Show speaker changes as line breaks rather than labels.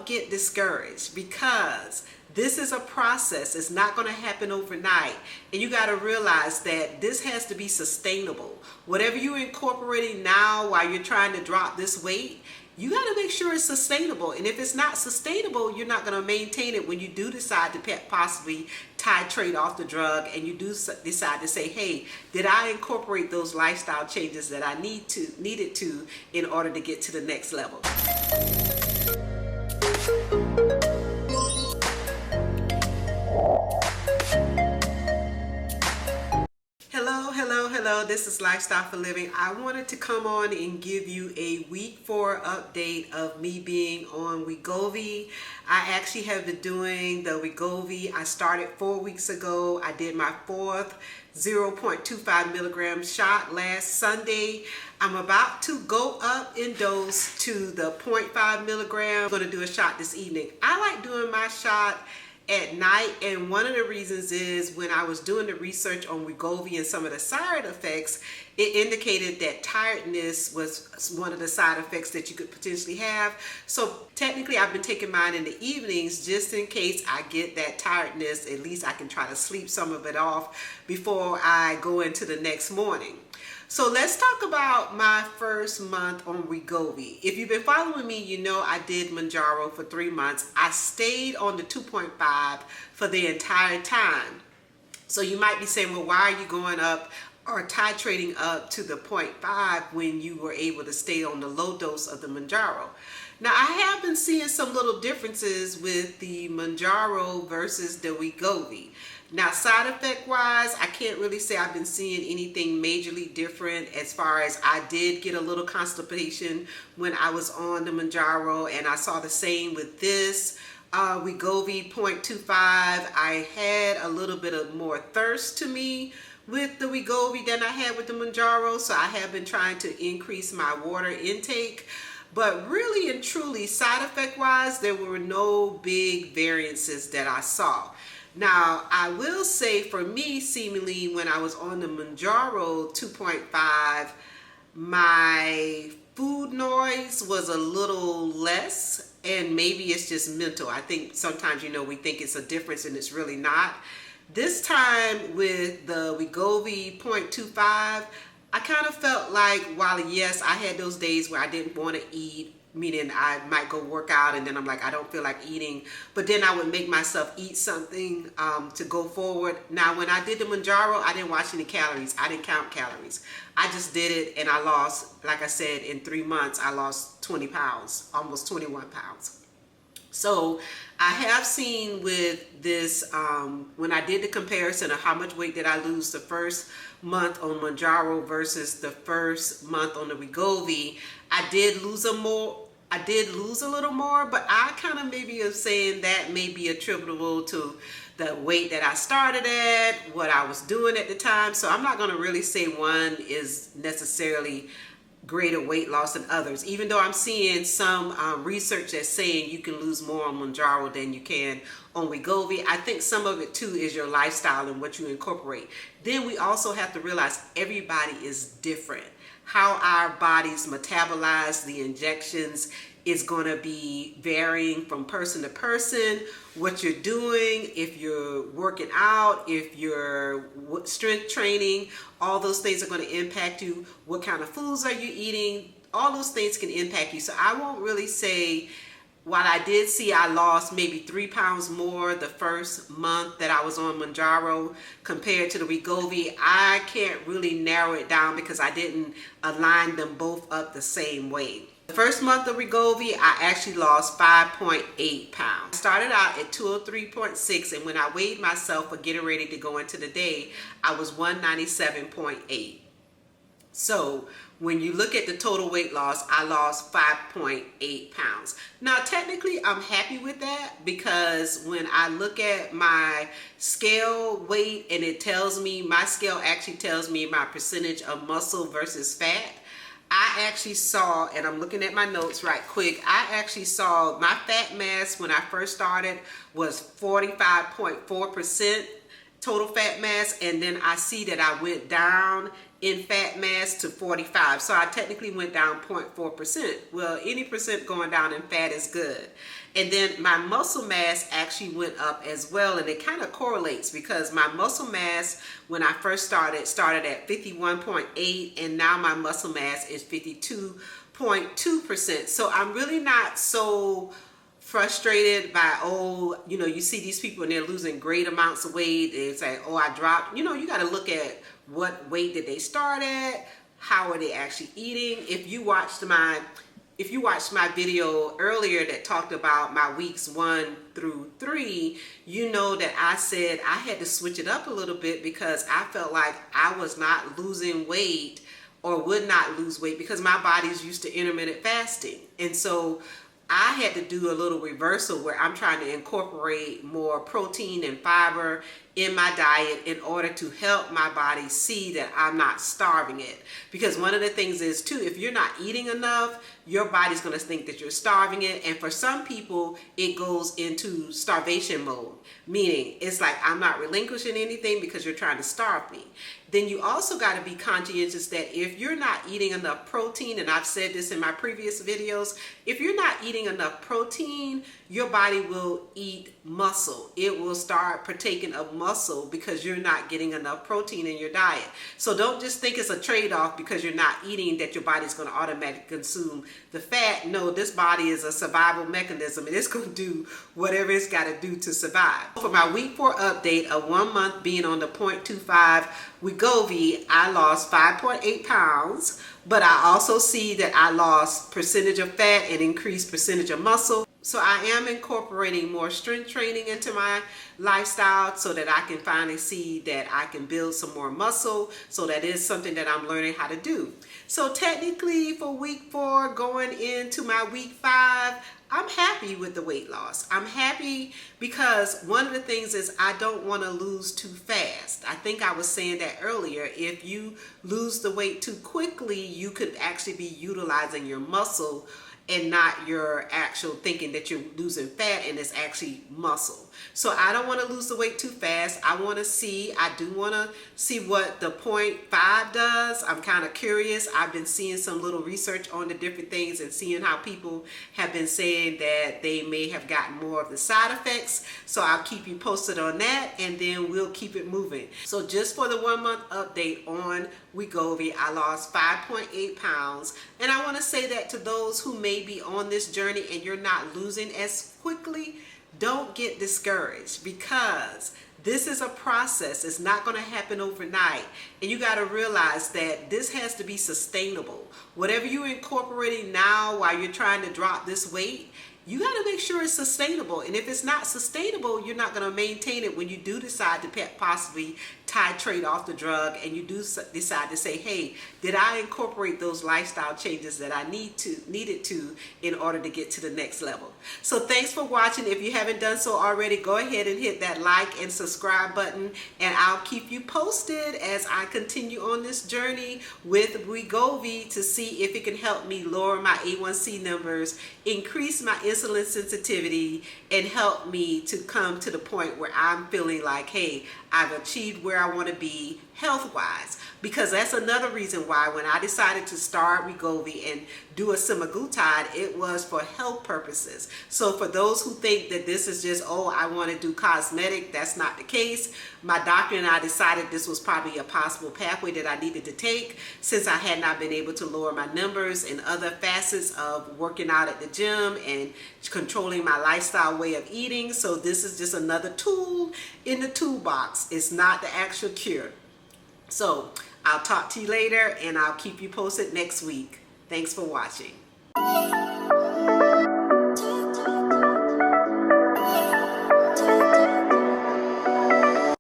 get discouraged, because this is a process. It's not going to happen overnight. And you got to realize that this has to be sustainable. Whatever you're incorporating now while you're trying to drop this weight, you got to make sure it's sustainable. And if it's not sustainable, you're not going to maintain it when you do decide to possibly titrate off the drug, and you do decide to say, hey, did I incorporate those lifestyle changes that I needed to in order to get to the next level? Hello, this is Lifestyle for Living. I wanted to come on and give you a week 4 update of me being on Wegovy. I actually have been doing the Wegovy. I started 4 weeks ago. I did my 4th 0.25 milligram shot last Sunday. I'm about to go up in dose to the 0.5 milligram. I'm going to do a shot this evening. I like doing my shot at night, and one of the reasons is when I was doing the research on Wegovy and some of the side effects, it indicated that tiredness was one of the side effects that you could potentially have. So technically I've been taking mine in the evenings just in case I get that tiredness. At least I can try to sleep some of it off before I go into the next morning. So let's talk about my first month on Wegovy. If you've been following me, you know I did Mounjaro for 3 months. I stayed on the 2.5 for the entire time. So you might be saying, well, why are you going up or titrating up to the 0.5 when you were able to stay on the low dose of the Mounjaro? Now, I have been seeing some little differences with the Mounjaro versus the Wegovy. Now, side effect wise, I can't really say I've been seeing anything majorly different. As far as I did get a little constipation when I was on the Mounjaro, and I saw the same with this Wegovy 0.25. I had a little bit of more thirst to me with the Wegovy than I had with the Mounjaro, so I have been trying to increase my water intake. But really and truly, side effect wise, there were no big variances that I saw. Now, I will say for me, seemingly when I was on the Mounjaro 2.5, my food noise was a little less, and maybe it's just mental. I think sometimes, we think it's a difference and it's really not. This time with the Wegovy 0.25, I kind of felt like, while yes, I had those days where I didn't want to eat, meaning I might go work out and then I'm like, I don't feel like eating, but then I would make myself eat something to go forward. Now, when I did the Mounjaro, I didn't watch any calories. I didn't count calories. I just did it, and I lost, like I said, in 3 months, I lost 20 pounds, almost 21 pounds. So I have seen with this, when I did the comparison of how much weight did I lose the first month on Mounjaro versus the first month on the Wegovy, I did lose a little more, but I kind of maybe am saying that may be attributable to the weight that I started at, what I was doing at the time. So I'm not going to really say one is necessarily greater weight loss than others, even though I'm seeing some research that's saying you can lose more on Mounjaro than you can on Wegovy. I think some of it too is your lifestyle and what you incorporate. Then we also have to realize everybody is different. How our bodies metabolize the injections is going to be varying from person to person. What you're doing, if you're working out, if you're strength training, all those things are going to impact you. What kind of foods are you eating? All those things can impact you. So I won't really say, while I did see I lost maybe 3 pounds more the first month that I was on Mounjaro compared to the Wegovy, I can't really narrow it down because I didn't align them both up the same way. The first month of Wegovy, I actually lost 5.8 pounds. I started out at 203.6, and when I weighed myself for getting ready to go into the day, I was 197.8. So when you look at the total weight loss, I lost 5.8 pounds. Now, technically, I'm happy with that, because when I look at my scale weight and it tells me, my scale actually tells me my percentage of muscle versus fat, I actually saw, and I'm looking at my notes right quick, I actually saw my fat mass when I first started was 45.4%. total fat mass, and then I see that I went down in fat mass to 45. So I technically went down 0.4%. Well, any percent going down in fat is good. And then my muscle mass actually went up as well, and it kind of correlates because my muscle mass when I first started at 51.8, and now my muscle mass is 52.2%. So I'm really not so frustrated by, oh, you know, you see these people and they're losing great amounts of weight. They say, oh, I dropped. You know, you got to look at what weight did they start at, how are they actually eating. If you watched my video earlier that talked about my weeks 1 through 3, you know that I said I had to switch it up a little bit because I felt like I was not losing weight or would not lose weight because my body's used to intermittent fasting. And so I had to do a little reversal where I'm trying to incorporate more protein and fiber in my diet in order to help my body see that I'm not starving it. Because one of the things is too, if you're not eating enough, your body's going to think that you're starving it. And for some people, it goes into starvation mode, meaning it's like, I'm not relinquishing anything because you're trying to starve me. Then you also got to be conscientious that if you're not eating enough protein, and I've said this in my previous videos, if you're not eating enough protein, your body will eat muscle. It will start partaking of muscle because you're not getting enough protein in your diet. So don't just think it's a trade-off because you're not eating that your body's going to automatically consume the fat. No, this body is a survival mechanism and it's going to do whatever it's got to do to survive. For my week 4 update of 1 month being on the 0.25 Wegovy, I lost 5.8 pounds, but I also see that I lost percentage of fat and increased percentage of muscle. So I am incorporating more strength training into my lifestyle so that I can finally see that I can build some more muscle. So that is something that I'm learning how to do. So technically for week 4 going into my week 5, I'm happy with the weight loss. I'm happy because one of the things is I don't want to lose too fast. I think I was saying that earlier. If you lose the weight too quickly, you could actually be utilizing your muscle and not your actual thinking that you're losing fat and it's actually muscle. So I don't want to lose the weight too fast. I do want to see what the 0.5 does. I'm kind of curious. I've been seeing some little research on the different things and seeing how people have been saying that they may have gotten more of the side effects. So I'll keep you posted on that and then we'll keep it moving. So just for the 1 month update on Wegovy, I lost 5.8 pounds. And I want to say that to those who may be on this journey and you're not losing as quickly, don't get discouraged because this is a process. It's not going to happen overnight. And you got to realize that this has to be sustainable. Whatever you're incorporating now while you're trying to drop this weight, you got to make sure it's sustainable. And if it's not sustainable, you're not going to maintain it when you do decide to possibly titrate off the drug and you do decide to say, hey, did I incorporate those lifestyle changes that I needed to in order to get to the next level? So thanks for watching. If you haven't done so already, go ahead and hit that like and subscribe button and I'll keep you posted as I continue on this journey with Wegovy to see if it can help me lower my A1C numbers, increase my insulin sensitivity, and help me to come to the point where I'm feeling like, hey, I've achieved where I want to be health-wise. Because that's another reason why when I decided to start Wegovy and do a Semaglutide, it was for health purposes. So for those who think that this is just, oh, I want to do cosmetic, that's not the case. My doctor and I decided this was probably a possible pathway that I needed to take since I had not been able to lower my numbers and other facets of working out at the gym and controlling my lifestyle way of eating. So this is just another tool in the toolbox. It's not the actual cure. So I'll talk to you later and I'll keep you posted next week. Thanks for watching.